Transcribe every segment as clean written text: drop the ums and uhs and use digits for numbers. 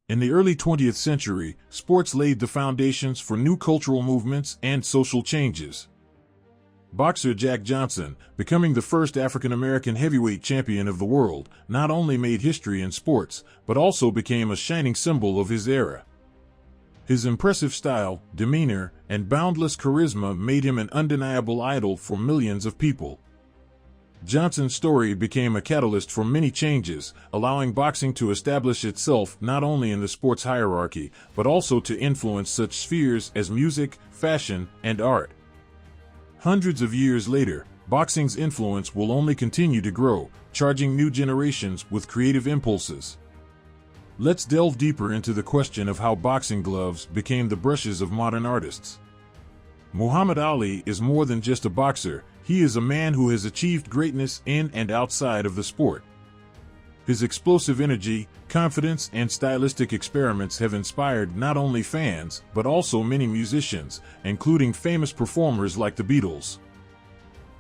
In the early 20th century, sports laid the foundations for new cultural movements and social changes. Boxer Jack Johnson, becoming the first African-American heavyweight champion of the world, not only made history in sports, but also became a shining symbol of his era. His impressive style, demeanor, and boundless charisma made him an undeniable idol for millions of people. Johnson's story became a catalyst for many changes, allowing boxing to establish itself not only in the sports hierarchy, but also to influence such spheres as music, fashion, and art. Hundreds of years later, boxing's influence will only continue to grow, charging new generations with creative impulses. Let's delve deeper into the question of how boxing gloves became the brushes of modern artists. Muhammad Ali is more than just a boxer, he is a man who has achieved greatness in and outside of the sport. His explosive energy, confidence, and stylistic experiments have inspired not only fans, but also many musicians, including famous performers like the Beatles.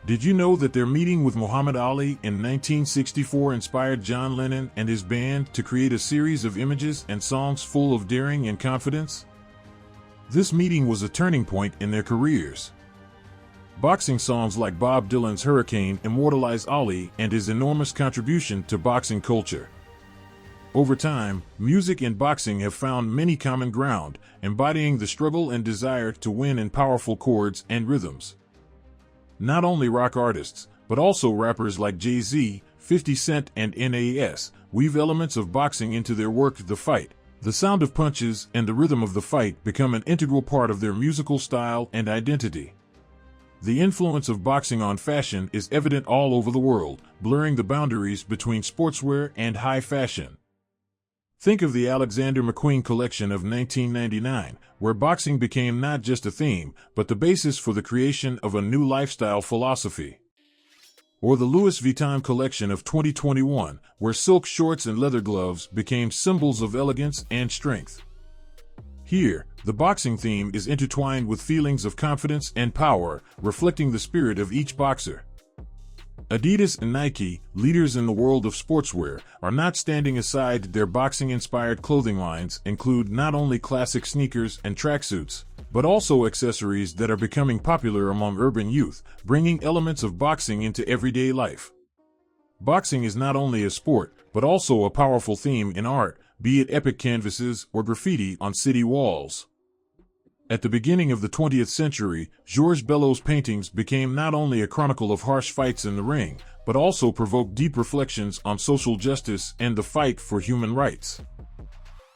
Did you know that their meeting with Muhammad Ali in 1964 inspired John Lennon and his band to create a series of images and songs full of daring and confidence? This meeting was a turning point in their careers. Boxing songs like Bob Dylan's Hurricane immortalize Ali and his enormous contribution to boxing culture. Over time, music and boxing have found many common ground, embodying the struggle and desire to win in powerful chords and rhythms. Not only rock artists, but also rappers like Jay-Z, 50 Cent, and Nas weave elements of boxing into their work. The fight, the sound of punches, and the rhythm of the fight become an integral part of their musical style and identity. The influence of boxing on fashion is evident all over the world, blurring the boundaries between sportswear and high fashion. Think of the Alexander McQueen collection of 1999, where boxing became not just a theme, but the basis for the creation of a new lifestyle philosophy. Or the Louis Vuitton collection of 2021, where silk shorts and leather gloves became symbols of elegance and strength. Here, the boxing theme is intertwined with feelings of confidence and power, reflecting the spirit of each boxer. Adidas and Nike, leaders in the world of sportswear, are not standing aside. Their boxing-inspired clothing lines include not only classic sneakers and tracksuits, but also accessories that are becoming popular among urban youth, bringing elements of boxing into everyday life. Boxing is not only a sport, but also a powerful theme in art, be it epic canvases or graffiti on city walls. At the beginning of the 20th century, Georges Bellows' paintings became not only a chronicle of harsh fights in the ring, but also provoked deep reflections on social justice and the fight for human rights.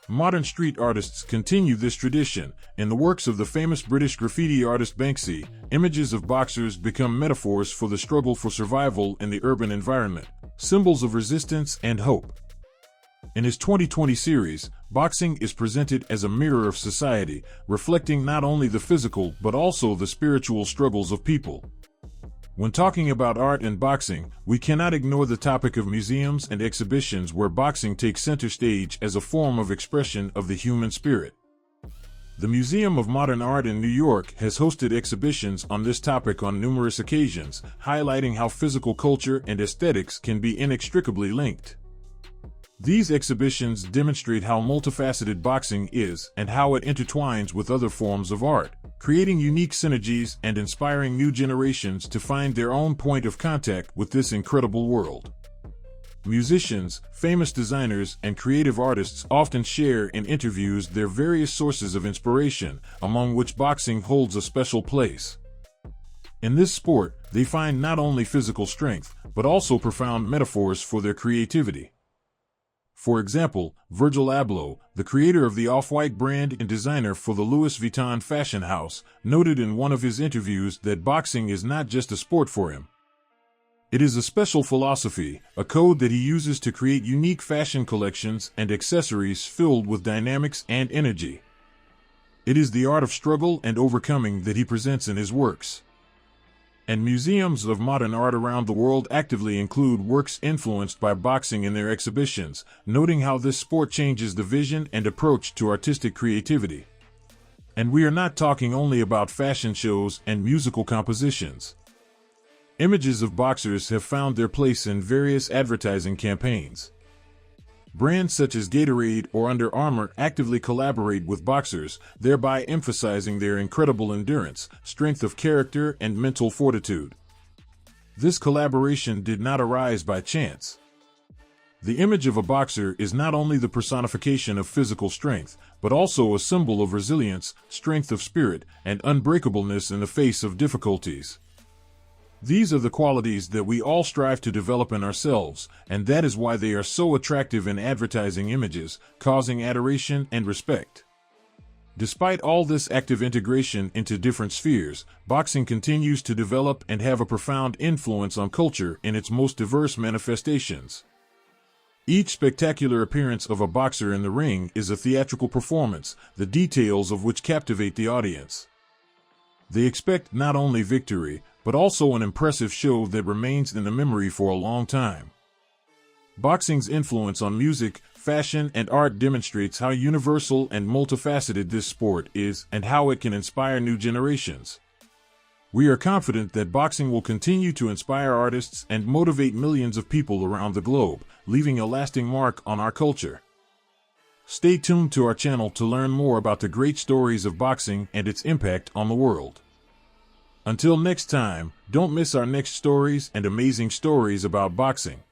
Modern street artists continue this tradition. In the works of the famous British graffiti artist Banksy, images of boxers become metaphors for the struggle for survival in the urban environment, symbols of resistance and hope. In his 2020 series, boxing is presented as a mirror of society, reflecting not only the physical but also the spiritual struggles of people. When talking about art and boxing, we cannot ignore the topic of museums and exhibitions where boxing takes center stage as a form of expression of the human spirit. The Museum of Modern Art in New York has hosted exhibitions on this topic on numerous occasions, highlighting how physical culture and aesthetics can be inextricably linked. These exhibitions demonstrate how multifaceted boxing is and how it intertwines with other forms of art, creating unique synergies and inspiring new generations to find their own point of contact with this incredible world. Musicians, famous designers, and creative artists often share in interviews their various sources of inspiration, among which boxing holds a special place. In this sport, they find not only physical strength, but also profound metaphors for their creativity. For example, Virgil Abloh, the creator of the Off-White brand and designer for the Louis Vuitton fashion house, noted in one of his interviews that boxing is not just a sport for him. It is a special philosophy, a code that he uses to create unique fashion collections and accessories filled with dynamics and energy. It is the art of struggle and overcoming that he presents in his works. And museums of modern art around the world actively include works influenced by boxing in their exhibitions, noting how this sport changes the vision and approach to artistic creativity. And we are not talking only about fashion shows and musical compositions. Images of boxers have found their place in various advertising campaigns. Brands such as Gatorade or Under Armour actively collaborate with boxers, thereby emphasizing their incredible endurance, strength of character, and mental fortitude. This collaboration did not arise by chance. The image of a boxer is not only the personification of physical strength, but also a symbol of resilience, strength of spirit, and unbreakableness in the face of difficulties. These are the qualities that we all strive to develop in ourselves, and that is why they are so attractive in advertising images, causing adoration and respect. Despite all this active integration into different spheres, boxing continues to develop and have a profound influence on culture in its most diverse manifestations. Each spectacular appearance of a boxer in the ring is a theatrical performance, the details of which captivate the audience. They expect not only victory, but also an impressive show that remains in the memory for a long time. Boxing's influence on music, fashion, and art demonstrates how universal and multifaceted this sport is and how it can inspire new generations. We are confident that boxing will continue to inspire artists and motivate millions of people around the globe, leaving a lasting mark on our culture. Stay tuned to our channel to learn more about the great stories of boxing and its impact on the world. Until next time, don't miss our next stories and amazing stories about boxing.